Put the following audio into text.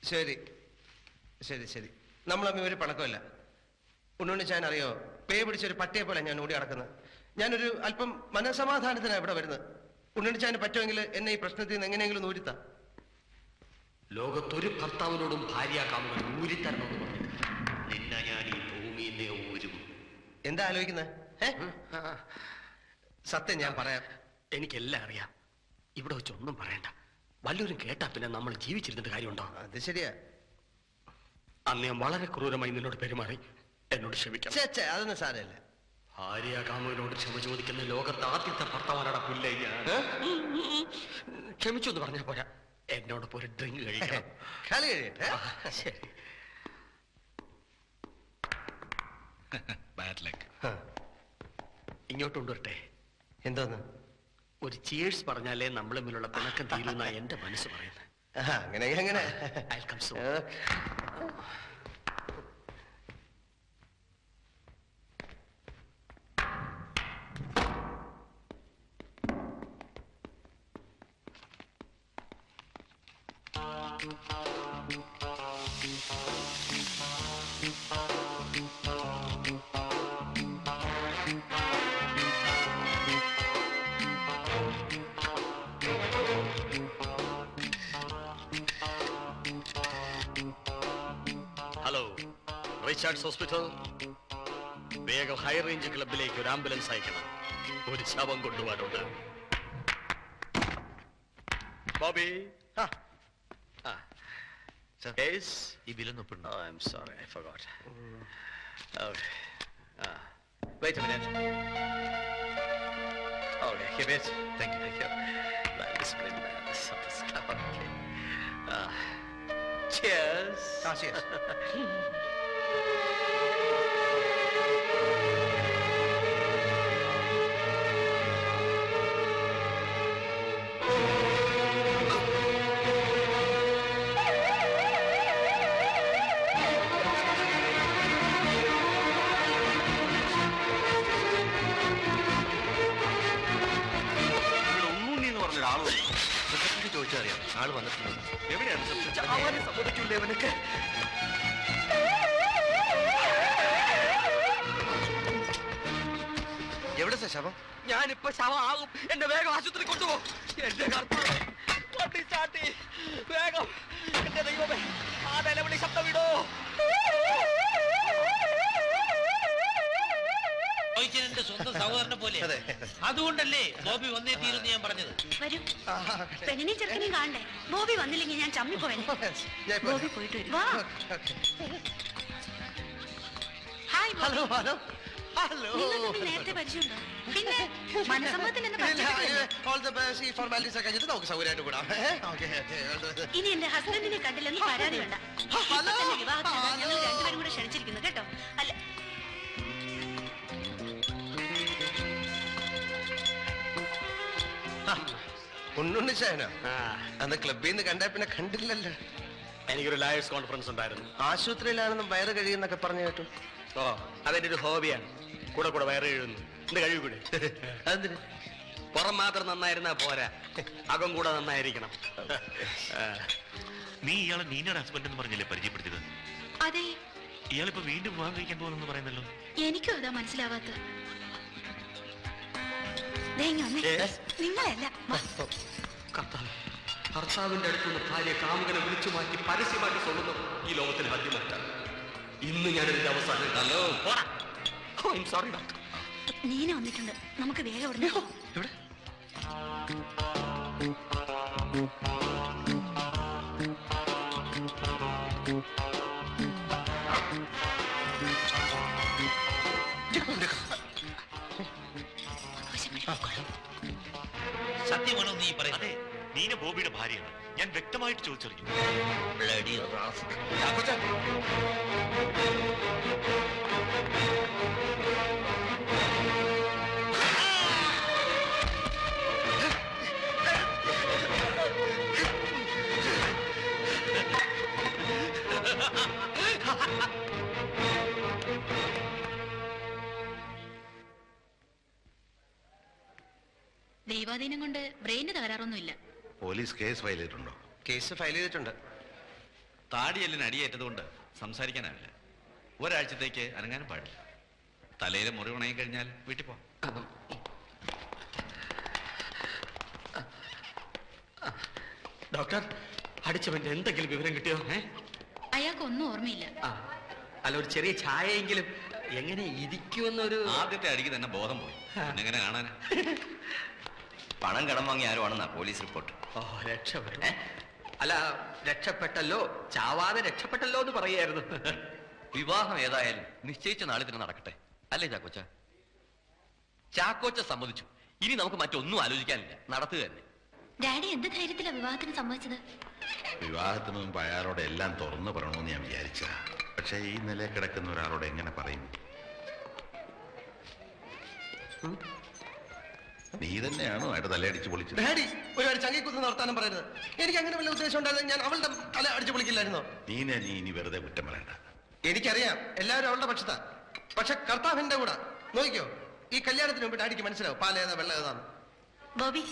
ശരി ശരി ശരി, നമ്മൾ തമ്മിൽ ഒരു പണക്കമില്ല. ഉണ്ണുണ്ണിച്ചാൻ അറിയോ, പേ പിടിച്ചൊരു പട്ടിയെ പോലെ ഞാൻ ഓടി നടക്കുന്നത്. ഞാനൊരു അല്പം മനസമാധാനത്തിനാണ് ഇവിടെ വരുന്നത്. ഉണ്ണുണ്ണിച്ചാന് പറ്റുമെങ്കിൽ എന്നെ ഈ പ്രശ്നത്തിൽ നിന്ന് എങ്ങനെയെങ്കിലും ഊരിത്താം. ലോകത്തൊരു ഭർത്താവിനോടും ഭാര്യാകാമുകൻ ഊരിത്തരണമെന്ന് പറഞ്ഞു. നിന്നെ ഞാൻ ഈ ഭൂമിയിലെ ഊരും. എന്താ ആലോചിക്കുന്നത്? സത്യം ഞാൻ പറയാം, എനിക്കെല്ലാം അറിയാം. ഇവിടെ വെച്ച് ഒന്നും പറയണ്ട. വല്ലവരും കേട്ടാ പിന്നെ നമ്മൾ ജീവിച്ചിരുന്നിട്ട് കാര്യമുണ്ടോ? അത് ശരിയാ. അന്ന് ഞാൻ വളരെ ക്രൂരമായി നിന്നോട് പെരുമാറി. എന്നോട് ക്ഷമിക്കണം. അതൊന്നും സാരമില്ല. ഭാര്യാകാമുകനോട് ക്ഷമ ചോദിക്കുന്ന ലോകത്ത് ആദ്യത്തെ ഭർത്താവാനാടാ പുല്ലേ ഞാൻ. ക്ഷമിച്ചു എന്ന് പറഞ്ഞാ പോരാ, എന്നോടൊപ്പം ഒരു ഡ്രിങ്ക് കഴിക്കണം. കളി കഴിയട്ടെ. ശരി. ഇങ്ങോട്ട് കൊണ്ടുവരട്ടെ. എന്തോന്ന്? ഒരു ചീഴ്സ് പറഞ്ഞാലേ നമ്മൾ തമ്മിലുള്ള പിണക്കം തീരുന്ന എന്റെ മനസ്സ് പറയുന്നത്. അങ്ങനെ അങ്ങനെ. Hello, Richards hospital. വേഗം ഹൈ റേഞ്ച് ക്ലബിലേക്ക് ഒരു ആംബുലൻസ് അയക്കണം. ഒരു ശവം കൊണ്ടുപോകാനുണ്ട്. ബോബി, ഈ ബില്ലൊന്നും ഒപ്പിടണം. Oh, I'm sorry, I forgot. Okay. Wait a minute. Okay, keep it. Thank you. Well disciplined man. Okay. Cheers. Cheers. ചോദിച്ചറിയാം, ആള് വന്നിട്ടുണ്ട്. എവിടെയാണ് സമ്മതിക്കില്ലേ അവനൊക്കെ? എവിടെ ശവം? ഞാനിപ്പോ ശവമാകും. എന്നെ വേഗം ആശുപത്രി കൊണ്ടുപോകും. എന്റെ കർത്താവേ, വണ്ടി ചാട്ടി വേഗം. എന്റെ ദൈവമേ, ആ നിലവിളി ശബ്ദം വിടോ. എന്റെ സ്വന്തം സഹോദരനെ പോലെ. അതുകൊണ്ടല്ലേ ബോബി വന്നേ തീരുന്ന് ഞാൻ പറഞ്ഞത്. വരും, പെണ്ണിനെയും ചെറുക്കനെയും കാണണ്ടേ? ബോബി വന്നില്ലെങ്കിൽ ഞാൻ ചമ്മിപ്പോവേനെ. ബോബി പോയിട്ട് വരും. വാ. Hi Bobby. Hello hello hello. നിങ്ങൾ തമ്മിൽ നേരത്തെ പരിചയമുണ്ടോ? പിന്നെ മനസമ്മതത്തിൽ നിന്ന് നമുക്ക് സൗകര്യമായിട്ട് കൂടാം. ഇനി എന്റെ ഹസ്ബൻഡിനെ കണ്ടില്ലെന്ന് പരാതി വേണ്ട. വിവാഹത്തിന് ഞങ്ങൾ രണ്ടുപേരും കൂടെ ക്ഷണിച്ചിരിക്കുന്നു കേട്ടോ. അല്ല, ഉണ്ണുണ്ണിച്ചായനോ? അന്ന് ക്ലബിൽ നിന്ന് കണ്ടാ പിന്നെ കണ്ടില്ലല്ലോ. എനിക്കൊരു ലയേഴ്സ് കോൺഫറൻസ് ഉണ്ടായിരുന്നു. ആശുപത്രിയിലാണെന്നും വയറ് കഴിയുന്നൊക്കെ പറഞ്ഞു കേട്ടു. ഓ, അതെന്റെ ഒരു ഹോബിയാണ്. കൂടെ കൂടെ വയറ് കഴിയുന്നു. എന്റെ കഴിവ് കൂടെ. അതെന്തിന്? പുറം മാത്രം നന്നായിരുന്നാ പോരാ, അകം കൂടെ നന്നായിരിക്കണം. നീ ഇയാളെ നീനയുടെ ഹസ്ബൻഡ് എന്ന് പറഞ്ഞല്ലേ പരിചയപ്പെടുത്തിയത്? അതെ. ഇയാളിപ്പോ വീണ്ടും വിവാഹം കഴിക്കാൻ പോകുന്നു പറയുന്നല്ലോ. എനിക്കും അതാ മനസ്സിലാവാത്ത. നിങ്ങളല്ല, ഭർത്താവിന്റെ അടുത്തുനിന്ന് ഭാര്യ കാമുകനെ വിളിച്ചു മാറ്റി പരസ്യമായിട്ട് സ്വന്തം ഈ ലോകത്തിന് ആദ്യമായിട്ടാണ്. ഇന്ന് ഞാനൊരു അവസാനം. Hello, sorry doctor. നീന വന്നിട്ടുണ്ട്. നമുക്ക് വേഗം ഇവിടെ ഇവിടെ സത്യമാണോ നീ പറയുന്നത്? അതെ, നീന ബോബിയുടെ ഭാര്യയാണ്. ഞാൻ വ്യക്തമായിട്ട് ചോദിച്ചറിഞ്ഞു. ദൈവാധീനം കൊണ്ട് ബ്രെയിന് തകരാറൊന്നുമില്ല. പോലീസ് കേസ് ഫയൽ ചെയ്തിട്ടുണ്ടോ? കേസ് ഫയൽ ചെയ്തിട്ടുണ്ട്. താടിയെല്ലിന് അടിയേറ്റതുകൊണ്ട് സംസാരിക്കാനാവില്ല. ഒരാഴ്ചത്തേക്ക് അനങ്ങാനും പാടില്ല. തലയിലെ മുറി ഉണങ്ങി കഴിഞ്ഞാൽ വീട്ടിൽ പോവാം. ഡോക്ടർ, അടിച്ചവന്റെ എന്തെങ്കിലും വിവരം കിട്ടിയോ? അയാൾക്കൊന്നും ഓർമ്മയില്ല. അല്ല, ഒരു ചെറിയ ചായയെങ്കിലും എങ്ങനെ ഇരിക്കുമെന്നൊരു... ആദ്യത്തെ അടിക്ക് തന്നെ ബോധം പോയി. എങ്ങനെ കാണാനാ? പണം കടം വാങ്ങി ആരോ ആണെന്നാ പോലീസ് റിപ്പോർട്ട്. ഓ, രക്ഷപ്പെട്ടു. അല്ല, രക്ഷപ്പെട്ടല്ലോ, ചാവാതെ രക്ഷപ്പെട്ടല്ലോ എന്ന് പറയായിരുന്നു. വിവാഹം ഏതായാലും നിശ്ചയിച്ച നാളിൽ തന്നെ നടക്കട്ടെ, അല്ലേ ചാക്കോച്ച? ചാക്കോച്ച സമ്മതിച്ചു. ഇനി നമുക്ക് മറ്റൊന്നും ആലോചിക്കാനില്ല, നടത്തുക തന്നെ. ഡാഡി എന്ത് ധൈര്യത്തിലാ വിവാഹത്തിന് സമ്മതിച്ചത്? വിവാഹത്തിന് മുമ്പ് അയാളോട് എല്ലാം തുറന്നു പറയണമെന്ന് ഞാൻ വിചാരിച്ച. പക്ഷേ ഈ നിലയിൽ കിടക്കുന്ന ഒരാളോട് എങ്ങനെ പറയും? നീ തന്നെയാണോ അയാളുടെ തലയടിച്ച് പൊളിച്ചത്? ഡാഡി ഒരുപാട് ചങ്ങിക്കുത്ത് നടത്താനും പറയരുത്. എനിക്ക് അങ്ങനെ വല്ല ഉദ്ദേശം ഉണ്ടായിരുന്നു ഞാൻ അവളുടെ തല അടിച്ചു പൊളിക്കില്ലായിരുന്നോ? നീ ഇനി വെറുതെ കുറ്റം പറയണ്ട. എനിക്കറിയാം എല്ലാവരും അവളുടെ പക്ഷത്താ. പക്ഷെ കർത്താവിന്റെ കൂടെ നോക്കിക്കോ. ഈ കല്യാണത്തിന് മുമ്പ് ഡാഡിക്ക് മനസ്സിലാവും പാലേതാ വെള്ളം ഏതാന്ന്. ബോബി,